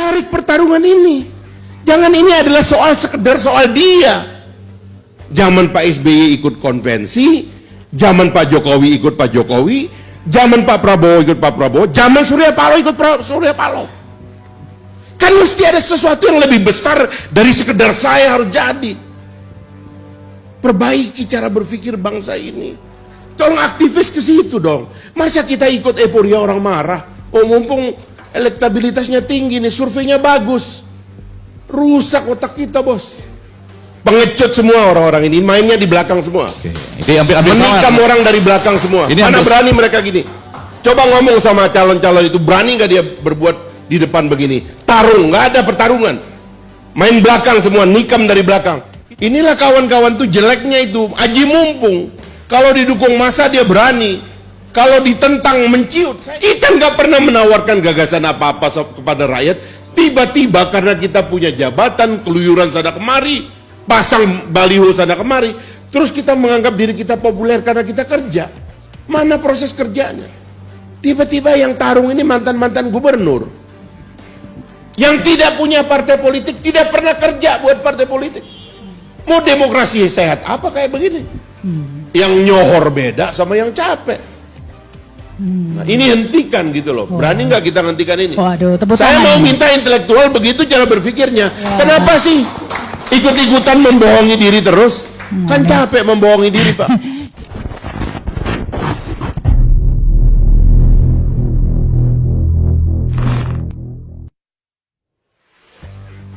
Tarik pertarungan ini. Jangan ini adalah sekedar soal dia. Zaman Pak SBY ikut konvensi, zaman Pak Jokowi ikut Pak Jokowi, zaman Pak Prabowo ikut Pak Prabowo, zaman Surya Paloh ikut Surya Paloh. Kan mesti ada sesuatu yang lebih besar dari sekedar saya harus jadi. Perbaiki cara berpikir bangsa ini. Tolong aktivis ke situ dong. Masa kita ikut euforia orang marah? Oh, mumpung elektabilitasnya tinggi nih, surveinya bagus. Rusak otak kita, bos. Pengecut semua orang-orang ini, mainnya di belakang semua. Oke. Ini hampir Menikam sama. orang dari belakang semua. Ini Mana hampir... berani mereka gini? Coba ngomong sama calon-calon itu, berani nggak dia berbuat di depan begini? Tarung, nggak ada pertarungan. Main belakang semua, nikam dari belakang. Inilah kawan-kawan tuh jeleknya itu, aji mumpung. Kalau didukung massa dia berani. Kalau ditentang menciut. Kita nggak pernah menawarkan gagasan apa-apa kepada rakyat. Tiba-tiba karena kita punya jabatan, keluyuran sana kemari, pasang baliho sana kemari, terus kita menganggap diri kita populer karena kita kerja. Mana proses kerjanya? Tiba-tiba yang tarung ini mantan-mantan gubernur yang tidak punya partai politik, tidak pernah kerja buat partai politik. Mau demokrasi sehat apa kayak begini? Yang nyohor beda sama yang capek. Nah, ini hentikan gitu loh. Berani nggak kita hentikan ini? Waduh, tepuk Saya tangan. mau minta intelektual begitu cara berpikirnya. Kenapa sih ikut-ikutan membohongi diri terus? Kan capek membohongi diri, Pak.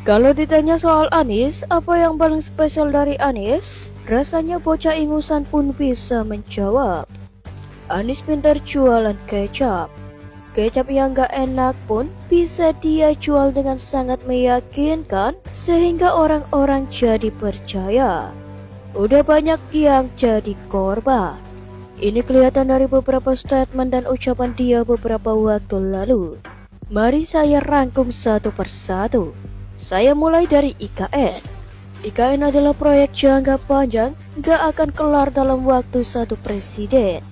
Kalau ditanya soal Anies, apa yang paling spesial dari Anies? Rasanya bocah ingusan pun bisa menjawab. Anies pintar jualan kecap. Kecap yang gak enak pun bisa dia jual dengan sangat meyakinkan sehingga orang-orang jadi percaya. Udah banyak yang jadi korban. Ini kelihatan dari beberapa statement dan ucapan dia beberapa waktu lalu. Mari saya rangkum satu persatu. Saya mulai dari IKN. IKN adalah proyek jangka panjang, gak akan kelar dalam waktu satu presiden.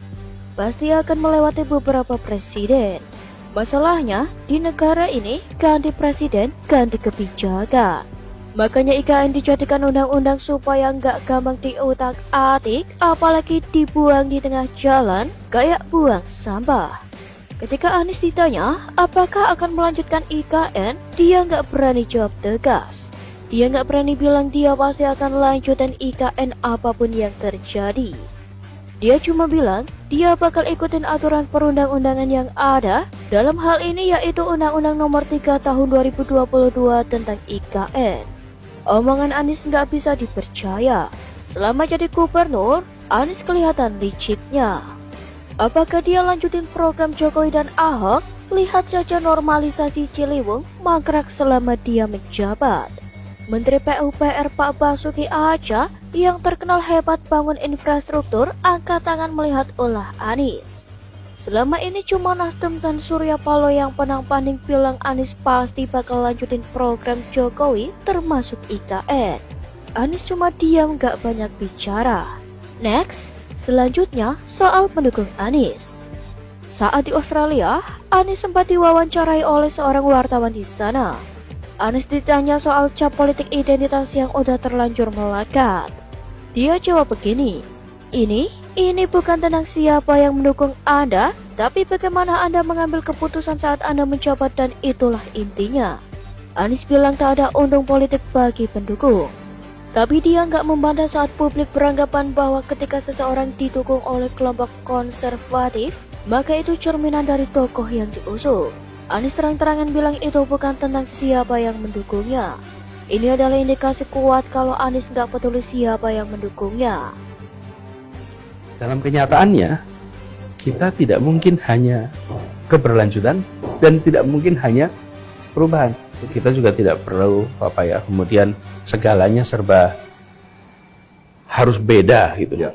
Pasti akan melewati beberapa presiden. Masalahnya, di negara ini ganti presiden, ganti kebijakan. Makanya IKN dijadikan undang-undang supaya gak gampang diutak-atik, apalagi dibuang di tengah jalan kayak buang sampah. Ketika Anies ditanya apakah akan melanjutkan IKN, dia nggak berani jawab tegas. Dia nggak berani bilang dia pasti akan lanjutin IKN apapun yang terjadi. Dia cuma bilang dia bakal ikutin aturan perundang-undangan yang ada, dalam hal ini yaitu Undang-Undang Nomor 3 Tahun 2022 tentang IKN. Omongan Anies nggak bisa dipercaya. Selama jadi gubernur, Anies kelihatan liciknya. Apakah dia lanjutin program Jokowi dan Ahok? Lihat saja normalisasi Ciliwung mangkrak selama dia menjabat. Menteri PUPR Pak Basuki aja yang terkenal hebat bangun infrastruktur angkat tangan melihat ulah Anies. Selama ini cuma Nasdem dan Surya Paloh yang pandang-panding bilang Anies pasti bakal lanjutin program Jokowi termasuk IKN. Anies cuma diam gak banyak bicara. Next. Selanjutnya, soal pendukung Anies. Saat di Australia, Anies sempat diwawancarai oleh seorang wartawan di sana. Anies ditanya soal cap politik identitas yang udah terlanjur melekat. Dia jawab begini, ini bukan tentang siapa yang mendukung Anda, tapi bagaimana Anda mengambil keputusan saat Anda menjabat dan itulah intinya. Anies bilang tak ada untung politik bagi pendukung. Tapi dia nggak membantah saat publik beranggapan bahwa ketika seseorang didukung oleh kelompok konservatif, maka itu cerminan dari tokoh yang diusung. Anies terang-terangan bilang itu bukan tentang siapa yang mendukungnya. Ini adalah indikasi kuat kalau Anies nggak peduli siapa yang mendukungnya. Dalam kenyataannya, kita tidak mungkin hanya keberlanjutan dan tidak mungkin hanya perubahan. Kita juga tidak perlu kemudian segalanya serba harus beda gitu ya.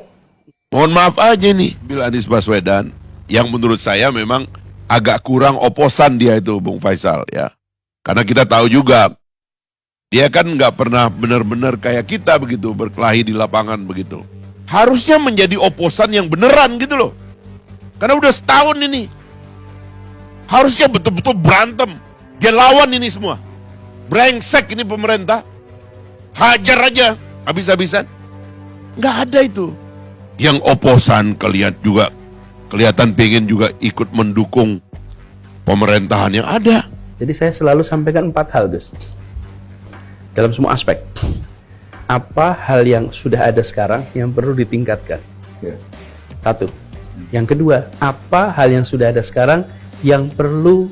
Mohon maaf aja nih, bila Anies Baswedan yang menurut saya memang agak kurang oposan dia itu, Bung Faisal ya. Karena kita tahu juga dia kan nggak pernah benar-benar kayak kita begitu berkelahi di lapangan begitu. Harusnya menjadi oposan yang beneran gitu loh. Karena udah setahun ini. Harusnya betul-betul berantem. Dia lawan ini semua. Brengsek ini pemerintah. Hajar aja habis-habisan. Nggak ada itu. Yang oposan kelihatan pengen juga ikut mendukung pemerintahan yang ada. Jadi saya selalu sampaikan 4 hal, Gus. Dalam semua aspek. Apa hal yang sudah ada sekarang yang perlu ditingkatkan? Satu. Yang kedua, apa hal yang sudah ada sekarang yang perlu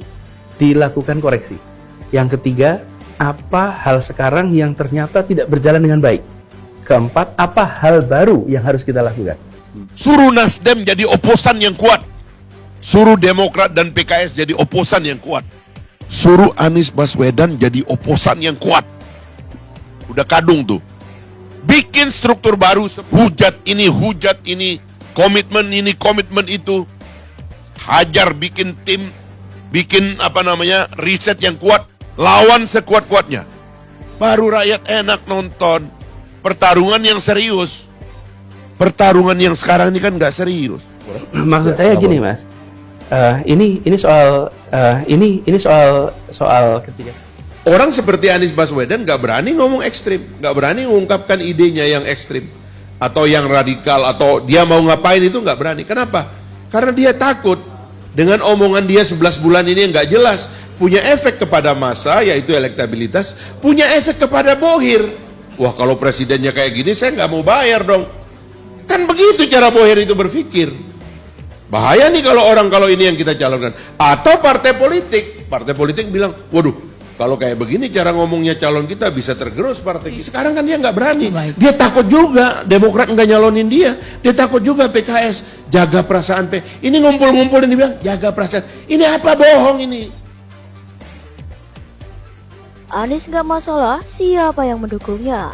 dilakukan koreksi? Yang ketiga, apa hal sekarang yang ternyata tidak berjalan dengan baik? Keempat, apa hal baru yang harus kita lakukan? Suruh Nasdem jadi oposan yang kuat. Suruh Demokrat dan PKS jadi oposan yang kuat. Suruh Anies Baswedan jadi oposan yang kuat. Udah kadung tuh. Bikin struktur baru, hujat ini, komitmen ini, komitmen itu. Hajar, bikin tim, bikin riset yang kuat, lawan sekuat-kuatnya. Baru rakyat enak nonton. Pertarungan yang serius. Pertarungan yang sekarang ini kan nggak serius. Maksud saya gini, Mas. Ini soal ketiga. Orang seperti Anies Baswedan nggak berani ngomong ekstrim, nggak berani mengungkapkan idenya yang ekstrim atau yang radikal, atau dia mau ngapain itu nggak berani. Kenapa? Karena dia takut dengan omongan dia 11 bulan ini yang nggak jelas, punya efek kepada massa, yaitu elektabilitas, punya efek kepada Bohir. Wah, kalau presidennya kayak gini saya nggak mau bayar dong. Kan begitu cara Bohir itu berpikir. Bahaya nih kalau ini yang kita calonkan. Atau partai politik bilang, waduh, kalau kayak begini cara ngomongnya calon kita bisa tergerus partai kita. Sekarang kan dia nggak berani. Dia takut juga Demokrat nggak nyalonin dia. Dia takut juga PKS jaga perasaan Ini ngumpul-ngumpul dan dibilang jaga perasaan. Ini apa bohong ini? Anies nggak masalah siapa yang mendukungnya.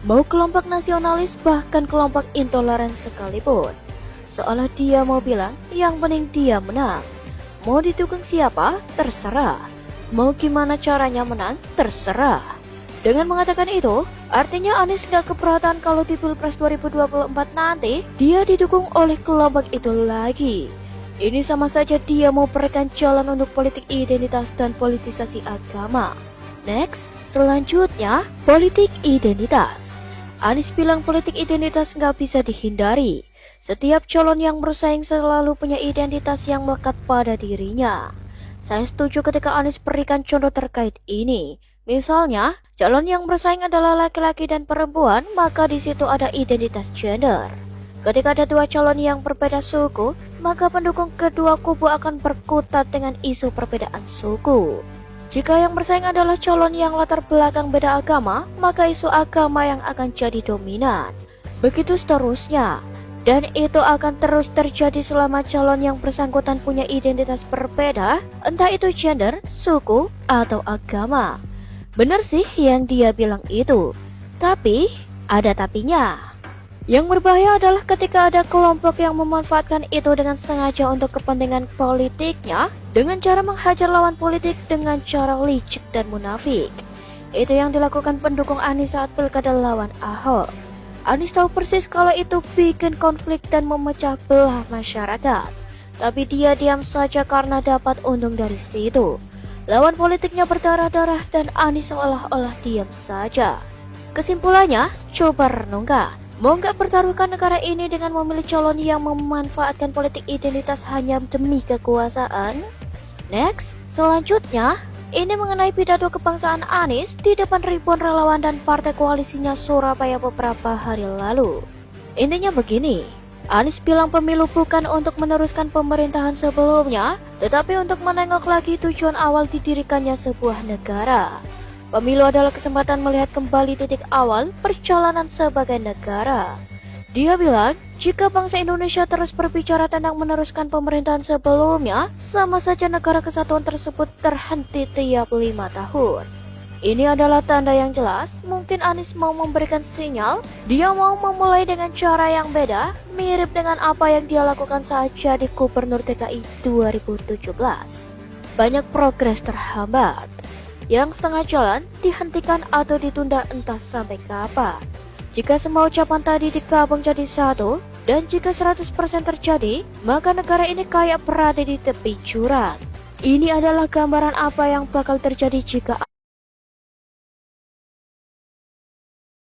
Mau kelompok nasionalis bahkan kelompok intoleran sekalipun. Seolah dia mau bilang yang penting dia menang. Mau didukung siapa? Terserah. Mau gimana caranya menang? Terserah. Dengan mengatakan itu, artinya Anies gak keberatan kalau di Pilpres 2024 nanti dia didukung oleh kelompok itu lagi. Ini sama saja dia mau berikan jalan untuk politik identitas dan politisasi agama. Next, selanjutnya politik identitas. Anies bilang politik identitas gak bisa dihindari. Setiap calon yang bersaing selalu punya identitas yang melekat pada dirinya. Saya setuju ketika Anies berikan contoh terkait ini. Misalnya, calon yang bersaing adalah laki-laki dan perempuan, maka di situ ada identitas gender. Ketika ada dua calon yang berbeda suku, maka pendukung kedua kubu akan berkutat dengan isu perbedaan suku. Jika yang bersaing adalah calon yang latar belakang beda agama, maka isu agama yang akan jadi dominan. Begitu seterusnya. Dan itu akan terus terjadi selama calon yang bersangkutan punya identitas berbeda, entah itu gender, suku, atau agama. Benar sih yang dia bilang itu, tapi ada tapinya. Yang berbahaya adalah ketika ada kelompok yang memanfaatkan itu dengan sengaja untuk kepentingan politiknya, dengan cara menghajar lawan politik dengan cara licik dan munafik. Itu yang dilakukan pendukung Anies saat pilkada lawan Ahok. Anies tahu persis kalau itu bikin konflik dan memecah belah masyarakat. Tapi dia diam saja karena dapat untung dari situ. Lawan politiknya berdarah-darah dan Anies seolah-olah diam saja. Kesimpulannya, coba renungkan. Mau nggak pertaruhkan negara ini dengan memilih calon yang memanfaatkan politik identitas hanya demi kekuasaan? Next, selanjutnya, ini mengenai pidato kebangsaan Anies di depan ribuan relawan dan partai koalisinya Surabaya beberapa hari lalu. Intinya begini, Anies bilang pemilu bukan untuk meneruskan pemerintahan sebelumnya, tetapi untuk menengok lagi tujuan awal didirikannya sebuah negara. Pemilu adalah kesempatan melihat kembali titik awal perjalanan sebagai negara. Dia bilang, jika bangsa Indonesia terus berbicara tentang meneruskan pemerintahan sebelumnya, sama saja negara kesatuan tersebut terhenti tiap 5 tahun. Ini adalah tanda yang jelas, mungkin Anies mau memberikan sinyal, dia mau memulai dengan cara yang beda, mirip dengan apa yang dia lakukan saat jadi Gubernur DKI 2017. Banyak progres terhambat, yang setengah jalan dihentikan atau ditunda entah sampai kapan. Jika semua ucapan tadi digabung jadi satu, dan jika 100% terjadi, maka negara ini kayak berada di tepi jurang. Ini adalah gambaran apa yang bakal terjadi jika